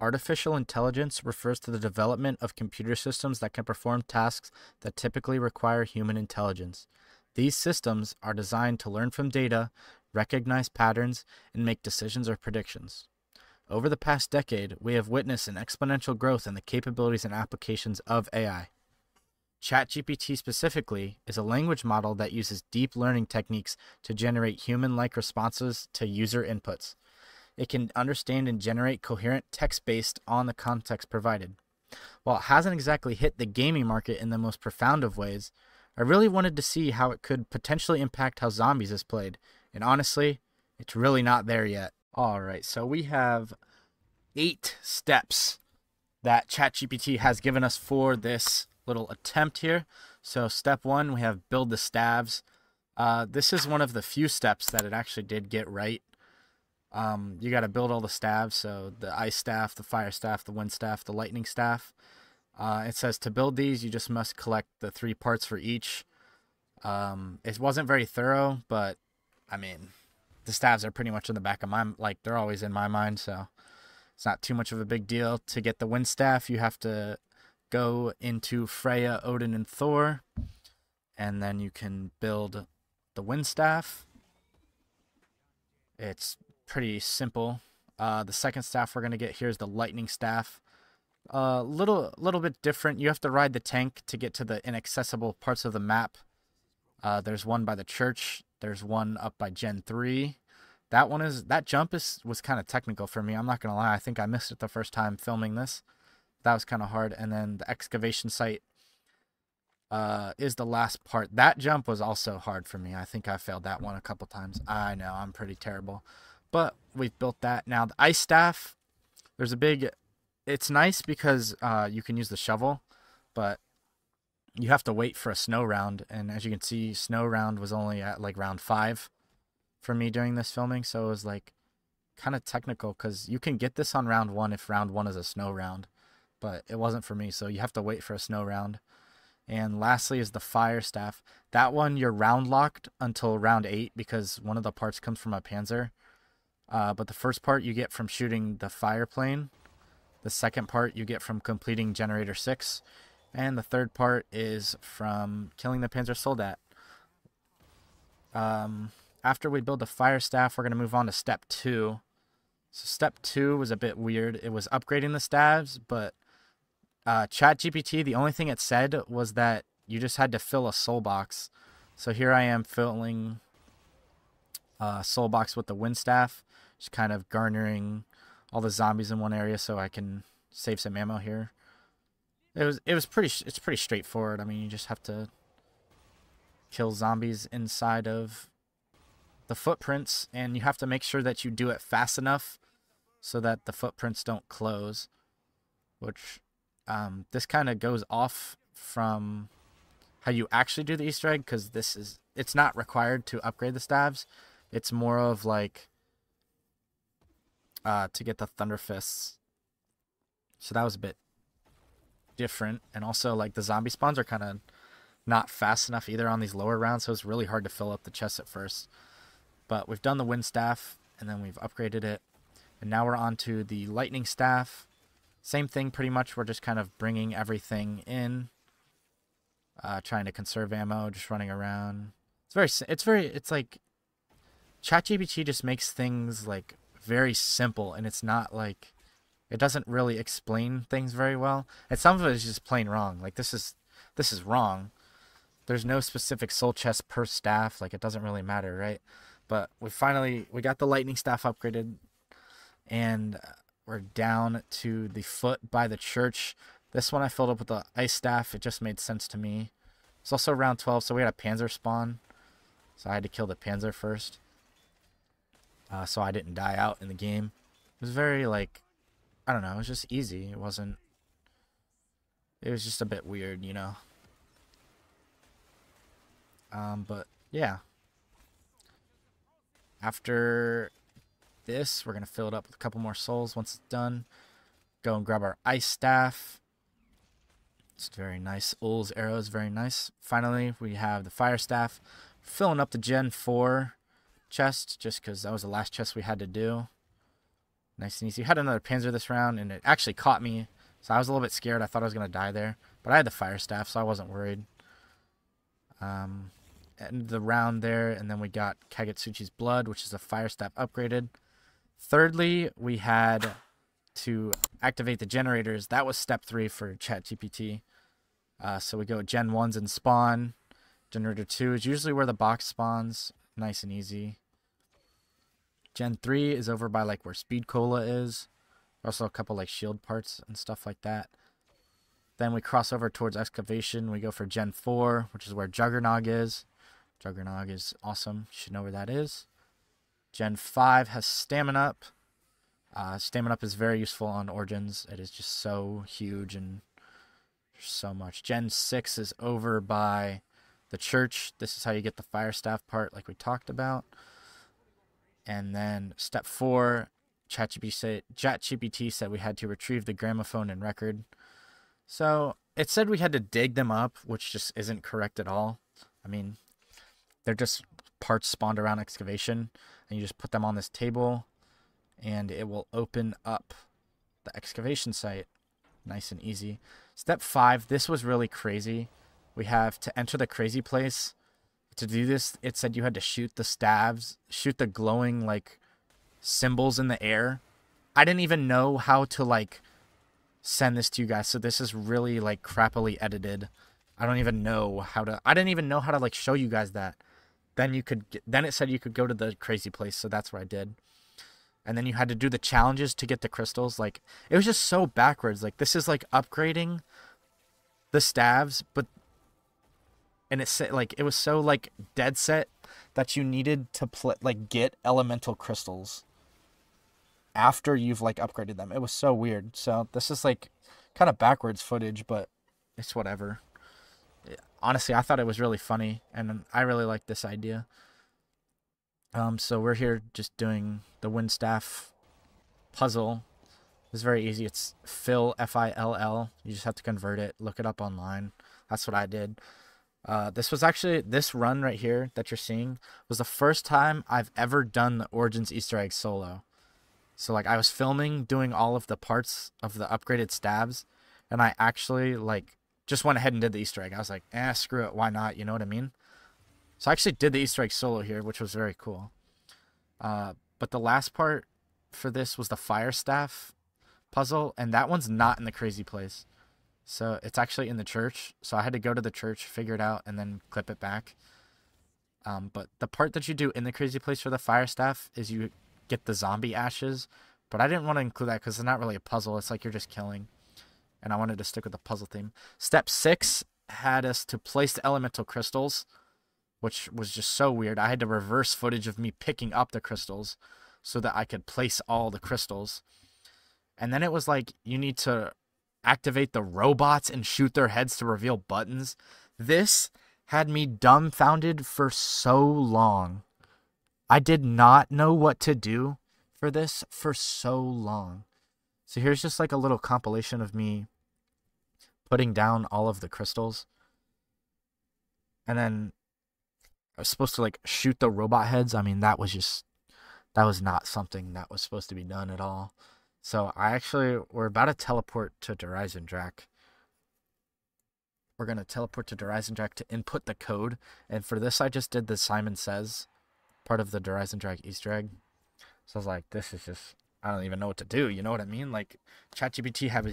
Artificial intelligence refers to the development of computer systems that can perform tasks that typically require human intelligence. These systems are designed to learn from data, recognize patterns, and make decisions or predictions. Over the past decade, we have witnessed an exponential growth in the capabilities and applications of AI. ChatGPT specifically is a language model that uses deep learning techniques to generate human-like responses to user inputs. It can understand and generate coherent text based on the context provided. While it hasn't exactly hit the gaming market in the most profound of ways, I really wanted to see how it could potentially impact how Zombies is played, and honestly, it's really not there yet. Alright, so we have 8 steps that ChatGPT has given us for this little attempt here. So step 1, we have build the staves. This is one of the few steps that it actually did get right. You got to build all the staves, so the ice staff, the fire staff, the wind staff, the lightning staff. It says to build these, you just must collect the 3 parts for each. It wasn't very thorough, but I mean, the staves are pretty much in the back of my, like, they're always in my mind, so it's not too much of a big deal. To get the wind staff, you have to go into Freya, Odin, and Thor, and then you can build the wind staff. It's pretty simple. The second staff we're going to get here is the lightning staff. Little bit different. You have to ride the tank to get to the inaccessible parts of the map. There's one by the church. There's one up by Gen 3. That jump was kind of technical for me. I'm not going to lie. I think I missed it the first time filming this. That was kind of hard. And then the excavation site is the last part. That jump was also hard for me. I think I failed that one a couple times. I know, I'm pretty terrible. But we've built that. Now, the ice staff, it's nice because you can use the shovel, but you have to wait for a snow round. And as you can see, snow round was only at like round 5 for me during this filming. So it was like kind of technical because you can get this on round 1 if round 1 is a snow round. But it wasn't for me, so you have to wait for a snow round. And lastly is the fire staff. That one, you're round locked until round 8 because one of the parts comes from a panzer. But the first part you get from shooting the fire plane. The second part you get from completing generator 6. And the third part is from killing the panzer soldat. After we build the fire staff, we're going to move on to step 2. So step 2 was a bit weird. It was upgrading the staves, but ChatGPT, the only thing it said was that you just had to fill a soul box. So here I am filling a soul box with the wind staff, just kind of garnering all the zombies in one area so I can save some ammo here. It's pretty straightforward. I mean, you just have to kill zombies inside of the footprints, and you have to make sure that you do it fast enough so that the footprints don't close, which this kind of goes off from how you actually do the Easter egg, because it's not required to upgrade the staves. It's more of like to get the Thunder Fists. So that was a bit different. And also, like, the zombie spawns are kind of not fast enough either on these lower rounds, so it's really hard to fill up the chest at first. But we've done the wind staff, and then we've upgraded it. And now we're on to the lightning staff. Same thing pretty much. We're just kind of bringing everything in. Trying to conserve ammo, just running around. It's like ChatGPT just makes things like very simple, and it's not like, it doesn't really explain things very well. And some of it is just plain wrong. Like, this is wrong. There's no specific soul chest per staff. Like, it doesn't really matter, right? But we got the lightning staff upgraded, and we're down to the foot by the church. This one I filled up with the ice staff. It just made sense to me. It's also round 12, so we had a panzer spawn. So I had to kill the panzer first. So I didn't die out in the game. It was very, like, I don't know, it was just easy. It was just a bit weird, you know. But yeah. After this, we're going to fill it up with a couple more souls once it's done. Go and grab our ice staff. It's very nice. Ul's arrow is very nice. Finally, we have the fire staff. Filling up the Gen 4 chest, just because that was the last chest we had to do. Nice and easy. Had another Panzer this round, and it actually caught me. So I was a little bit scared. I thought I was going to die there. But I had the fire staff, so I wasn't worried. End the round there, and then we got Kagetsuchi's Blood, which is a fire staff upgraded. Thirdly, we had to activate the generators. That was step 3 for ChatGPT. So we go Gen 1's and spawn. Generator 2 is usually where the box spawns. Nice and easy. Gen 3 is over by like where Speed Cola is. Also a couple like shield parts and stuff like that. Then we cross over towards excavation. We go for Gen 4, which is where Juggernog is. Juggernog is awesome. You should know where that is. Gen 5 has Stamina Up. Stamina Up is very useful on Origins. It is just so huge and so much. Gen 6 is over by the church. This is how you get the fire staff part like we talked about. And then step 4, ChatGPT said we had to retrieve the gramophone and record. So it said we had to dig them up, which just isn't correct at all. I mean, they're just parts spawned around excavation, and you just put them on this table, and it will open up the excavation site. Nice and easy. Step 5, this was really crazy. We have to enter the crazy place. To do this, it said you had to shoot the stabs, shoot the glowing, like, symbols in the air. I didn't even know how to, like, send this to you guys, so this is really, like, crappily edited. I didn't even know how to, like, show you guys that. Then it said you could go to the crazy place, so that's what I did. And then you had to do the challenges to get the crystals. Like, it was just so backwards. Like, this is, like, upgrading the stabs, but... And it said, like, it was so, like, dead set that you needed to, get elemental crystals after you've, like, upgraded them. It was so weird. So this is, like, kind of backwards footage, but it's whatever. Honestly, I thought it was really funny, and I really like this idea. So we're here just doing the wind staff puzzle. It's very easy. It's Fill, F-I-L-L. You just have to convert it. Look it up online. That's what I did. This run right here that you're seeing was the first time I've ever done the Origins Easter egg solo. So, like, I was filming, doing all of the parts of the upgraded stabs, and I actually, like, just went ahead and did the Easter egg. I was like, screw it, why not? You know what I mean? So I actually did the Easter egg solo here, which was very cool. But the last part for this was the fire staff puzzle, and that one's not in the crazy place. So it's actually in the church. So I had to go to the church, figure it out, and then clip it back. But the part that you do in the crazy place for the fire staff is you get the zombie ashes. But I didn't want to include that because it's not really a puzzle. It's like you're just killing. And I wanted to stick with the puzzle theme. Step 6 had us to place the elemental crystals, which was just so weird. I had to reverse footage of me picking up the crystals so that I could place all the crystals. And then it was like, you need to activate the robots and shoot their heads to reveal buttons. This had me dumbfounded for so long. I did not know what to do for this for so long. So here's just like a little compilation of me putting down all of the crystals. And then I was supposed to like shoot the robot heads. I mean, that was not something that was supposed to be done at all. So we're about to teleport to Drak. We're going to teleport to Drak to input the code. And for this, I just did the Simon Says part of the Drak Easter egg. So I was like, this is just, I don't even know what to do. You know what I mean? Like, ChatGPT had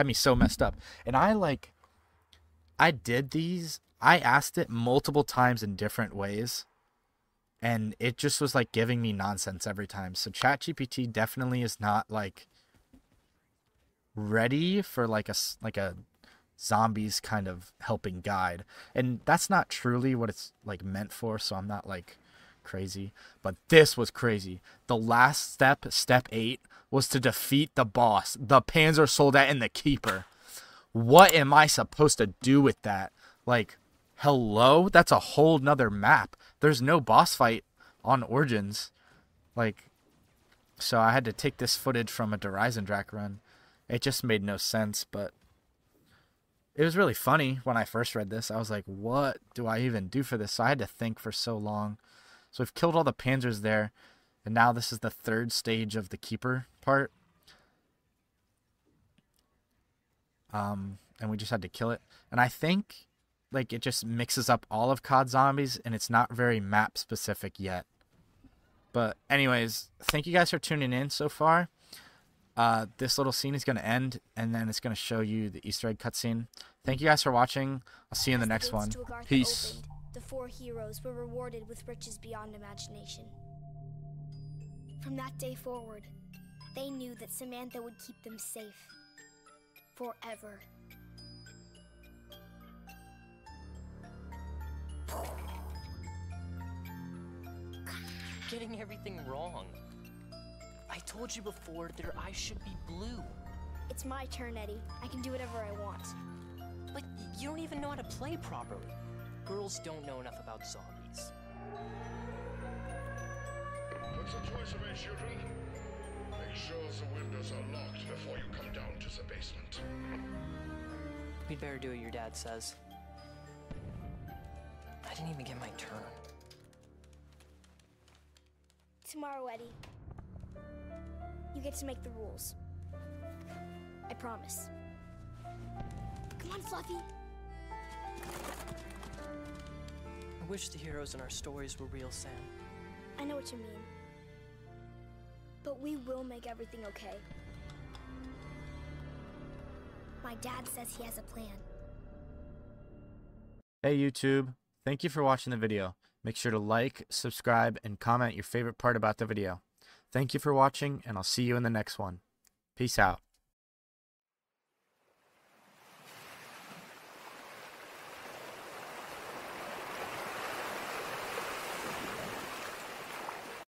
me so messed up. And I did these. I asked it multiple times in different ways. And it just was like giving me nonsense every time. So ChatGPT definitely is not like ready for like a zombies kind of helping guide. And that's not truly what it's like meant for. So I'm not like crazy. But this was crazy. The last step 8, was to defeat the boss, the Panzer Soldat and the Keeper. What am I supposed to do with that? Like, hello? That's a whole nother map. There's no boss fight on Origins. Like, so I had to take this footage from a Drak run. It just made no sense, but it was really funny when I first read this. I was like, what do I even do for this? So I had to think for so long. So we've killed all the Panzers there. And now this is the third stage of the keeper part. And we just had to kill it. And I think like it just mixes up all of COD Zombies, and it's not very map specific yet. But anyways, thank you guys for tuning in so far. This little scene is going to end, and then it's going to show you the Easter egg cutscene. Thank you guys for watching. I'll see you in the next one. Peace. Opened, the 4 heroes were rewarded with riches beyond imagination. From that day forward, they knew that Samantha would keep them safe. Forever. You're getting everything wrong. I told you before their eyes should be blue. It's my turn, Eddie. I can do whatever I want. But you don't even know how to play properly. Girls don't know enough about zombies. What's the choice of it, children? Make sure the windows are locked before you come down to the basement. We'd better do what your dad says. I didn't even get my turn. Tomorrow, Eddie, you get to make the rules. I promise. Come on, Fluffy. I wish the heroes in our stories were real, Sam. I know what you mean. But we will make everything okay. My dad says he has a plan. Hey YouTube, thank you for watching the video. Make sure to like, subscribe, and comment your favorite part about the video. Thank you for watching, and I'll see you in the next one. Peace out.